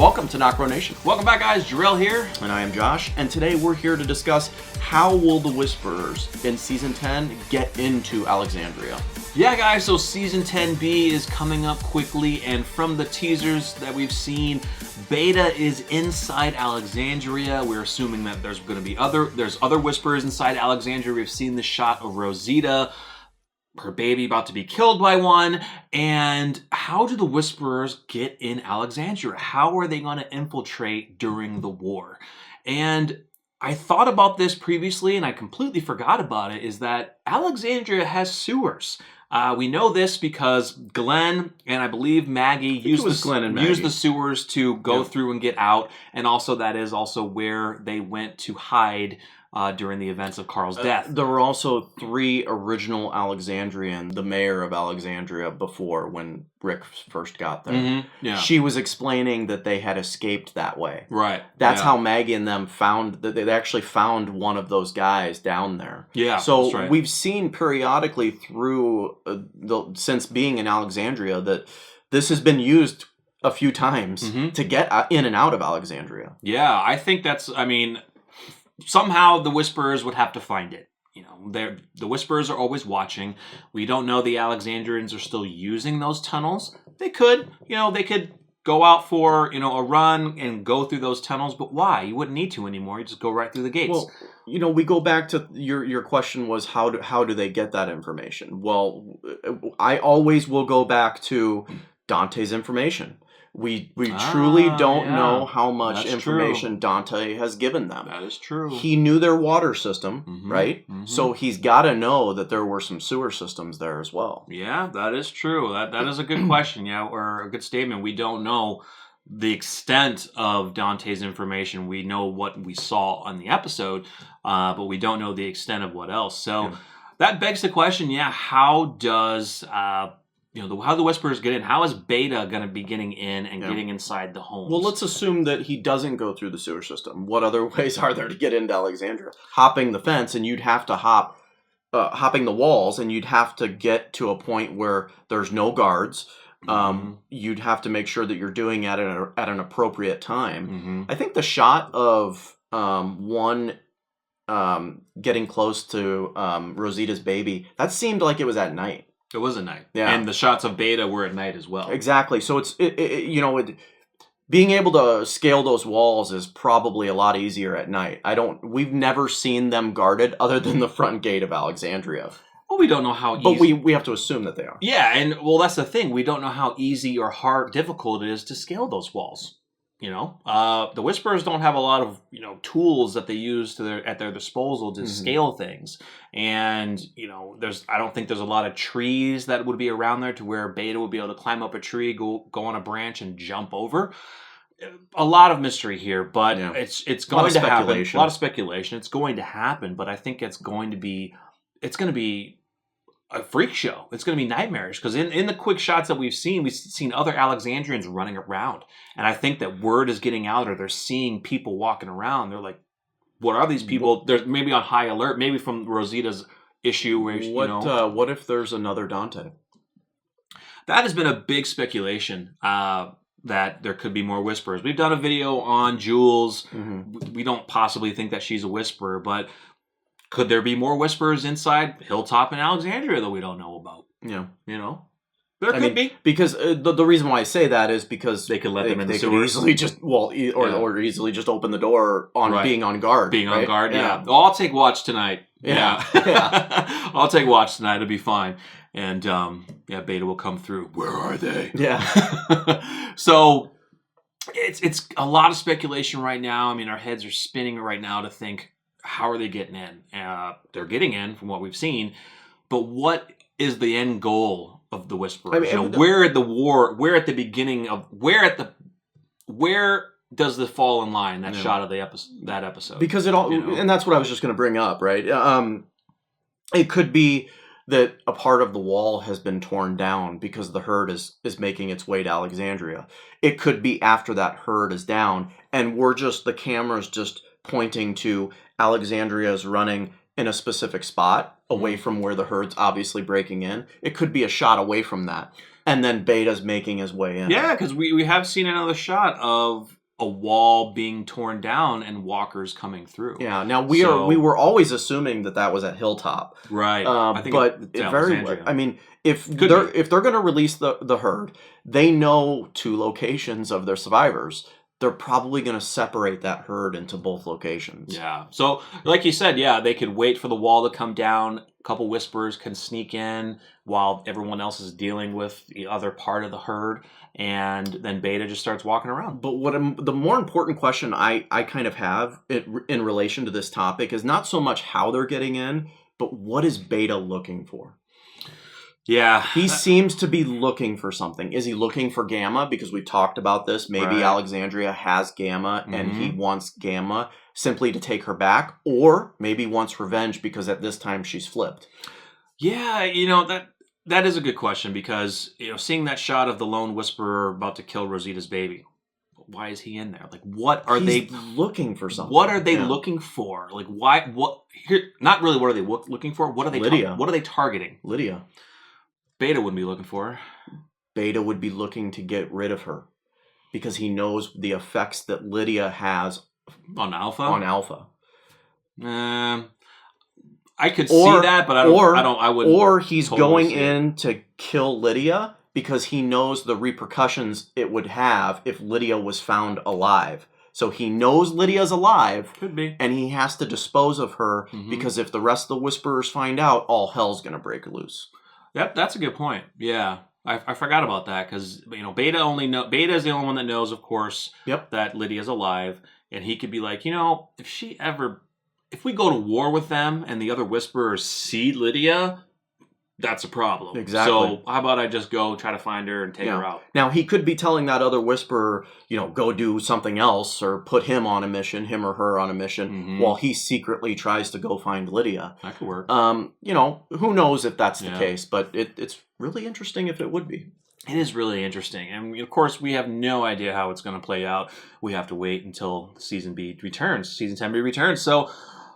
Welcome to NocBro Nation. Welcome back, guys. Jarrell here. And I am Josh, and today we're here to discuss how will the Whisperers in Season 10 get into Alexandria. Yeah, guys, so Season 10B is coming up quickly, and from the teasers that we've seen, Beta is inside Alexandria. We're assuming that there's going to be other Whisperers inside Alexandria. We've seen the shot of Rosita, her baby about to be killed by one. And how do the Whisperers get in Alexandria? How are they going to infiltrate during the war? And I thought about this previously and I completely forgot about it, is that Alexandria has sewers. We know this because Glenn and I believe Maggie used the sewers to go through and get out. And also that is also where they went to hide during the events of Carl's death. There were also 3 original Alexandrian, the mayor of Alexandria, before when Rick first got there. Mm-hmm. Yeah. She was explaining that they had escaped that way. Right. That's how Maggie and them found, that they actually found one of those guys down there. Yeah. So that's right. We've seen periodically through, since being in Alexandria, that this has been used a few times to get in and out of Alexandria. Yeah, I think somehow the Whisperers would have to find it. You know, the Whisperers are always watching. We don't know the Alexandrians are still using those tunnels. They could go out for, a run and go through those tunnels, but why? You wouldn't need to anymore. You just go right through the gates. Well, we go back to your question was how do they get that information? Well, I always will go back to Dante's information. We truly don't know how much information Dante has given them. That is true. He knew their water system, right? Mm-hmm. So he's got to know that there were some sewer systems there as well. Yeah, that is true. That is a good question, or a good statement. We don't know the extent of Dante's information. We know what we saw on the episode, but we don't know the extent of what else. So that begs the question, how does... how the Whisperers get in? How is Beta going to be getting in and getting inside the homes? Well, let's assume that he doesn't go through the sewer system. What other ways are there to get into Alexandria? Hopping the fence, and you'd have to hopping the walls, and you'd have to get to a point where there's no guards. You'd have to make sure that you're doing it at an appropriate time. I think the shot of one getting close to Rosita's baby, that seemed like it was at night. It was at night. Yeah. And the shots of Beta were at night as well. Exactly. So being able to scale those walls is probably a lot easier at night. We've never seen them guarded other than the front gate of Alexandria. Well, we don't know how easy. But we have to assume that they are. Yeah, and that's the thing. We don't know how easy or difficult it is to scale those walls. The Whisperers don't have a lot of tools that they use at their disposal to scale things, and I don't think there's a lot of trees that would be around there to where Beta would be able to climb up a tree, go on a branch, and jump over. A lot of mystery here, but it's going to happen. A lot of speculation. It's going to happen, but I think it's going to be a freak show. It's going to be nightmarish because in the quick shots that we've seen other Alexandrians running around. And I think that word is getting out, or they're seeing people walking around. They're like, what are these people? They're maybe on high alert, maybe from Rosita's issue. Where, what if there's another Dante? That has been a big speculation, that there could be more Whisperers. We've done a video on Jules. We don't possibly think that she's a Whisperer, but could there be more Whisperers inside Hilltop and Alexandria that we don't know about? Yeah. There could be. Because the reason why I say that is because they could let them in the sewers. They could easily just, or easily just open the door being on guard. Being on guard, yeah. Well, I'll take watch tonight. Yeah. I'll take watch tonight. It'll be fine. And, Beta will come through. Where are they? Yeah. So, it's a lot of speculation right now. I mean, our heads are spinning right now to think, how are they getting in? They're getting in from what we've seen, but what is the end goal of the Whisperers? Where does this fall in line? That shot of that episode, because it all, and that's what I was just going to bring up, right? It could be that a part of the wall has been torn down because the herd is making its way to Alexandria. It could be after that herd is down, and the camera's just pointing to Alexandria's running in a specific spot away from where the herd's obviously breaking in. It could be a shot away from that. And then Beta's making his way in. Yeah, because we have seen another shot of a wall being torn down and walkers coming through. Yeah. Now we were always assuming that was at Hilltop, right? I think I mean, if they're going to release the herd, they know 2 locations of their survivors. They're probably going to separate that herd into both locations. Yeah. So, like you said, yeah, they could wait for the wall to come down. A couple Whisperers can sneak in while everyone else is dealing with the other part of the herd, and then Beta just starts walking around. But the more important question I kind of have in relation to this topic is not so much how they're getting in, but what is Beta looking for? Yeah. He seems to be looking for something. Is he looking for Gamma? Because we talked about this. Maybe Alexandria has Gamma and he wants Gamma simply to take her back. Or maybe wants revenge because at this time she's flipped. Yeah, that is a good question because, seeing that shot of the lone Whisperer about to kill Rosita's baby, why is he in there? Like, what are they looking for something? What are they looking for? Like, why? What? Here, not really. What are they looking for? What are they? Lydia. What are they targeting? Lydia. Beta wouldn't be looking for her. Beta would be looking to get rid of her because he knows the effects that Lydia has on Alpha. I could see that, but I wouldn't. Or he's going in to kill Lydia because he knows the repercussions it would have if Lydia was found alive. So he knows Lydia's alive. Could be. And he has to dispose of her because if the rest of the Whisperers find out, all hell's going to break loose. Yep, that's a good point. Yeah. I forgot about that because, Beta is the only one that knows, of course, that Lydia's alive. And he could be like, if we go to war with them and the other Whisperers see Lydia, that's a problem. Exactly. So how about I just go try to find her and take her out? Now, he could be telling that other Whisperer, go do something else or put him on a mission, him or her on a mission, while he secretly tries to go find Lydia. That could work. Who knows if that's the case, but it's really interesting if it would be. It is really interesting. And, of course, we have no idea how it's going to play out. We have to wait until Season 10B returns. So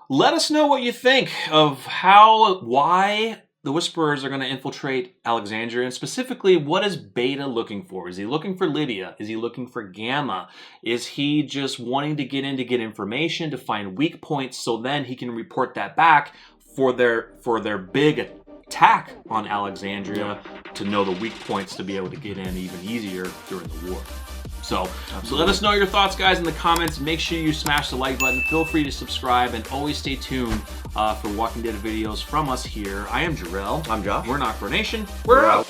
let us know what you think of why the Whisperers are going to infiltrate Alexandria, and specifically, what is Beta looking for? Is he looking for Lydia? Is he looking for Gamma? Is he just wanting to get information to find weak points so then he can report that back for their big attack on Alexandria to know the weak points to be able to get in even easier during the war? So let us know your thoughts, guys, in the comments. Make sure you smash the like button. Feel free to subscribe, and always stay tuned for Walking Dead videos from us here. I am Jarrell. I'm Josh. We're NocBro Nation. We're out.